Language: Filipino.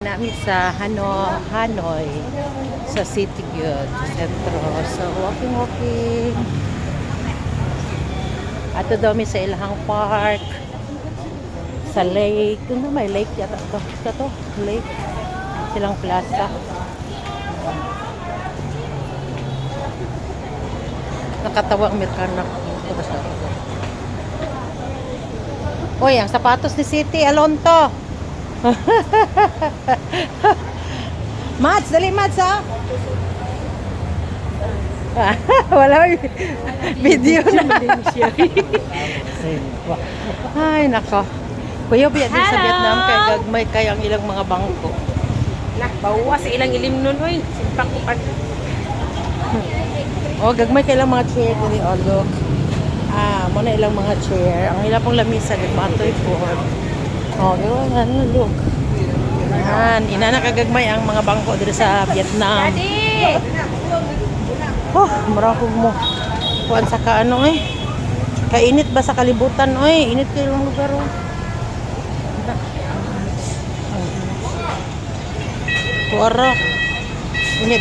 Namin sa Hanoi, sa City Gyud, sentro. So, walking. Ato daw mi sa ilahang park, sa lake. Kung may lake yata to. Ito, lake. Silang plaza. Nakatawa ang Amerikana. Uy, ang sapatos ni City, Alonto. Mats, dali Mats ha. Wala video na. Ay nako. Kuya biya din sa Vietnam kay gagmay kay ang ilang mga bangko. Bawa sa ilang ilim nun, oy. Simpak ko pa. Oh, gagmay kay ilang mga chair diri oh look. Mo na ilang mga chair. Ang ilang pong lamisa nagmatoy po. Oh, ano look. Yan, ina nakagagmay ang mga bangko dito sa Vietnam. Daddy! Oh, marakog mo. Kuan sa kaano eh. Kainit ba sa kalibutan oy? Init kayo ng lugar oh. Kuara. Unya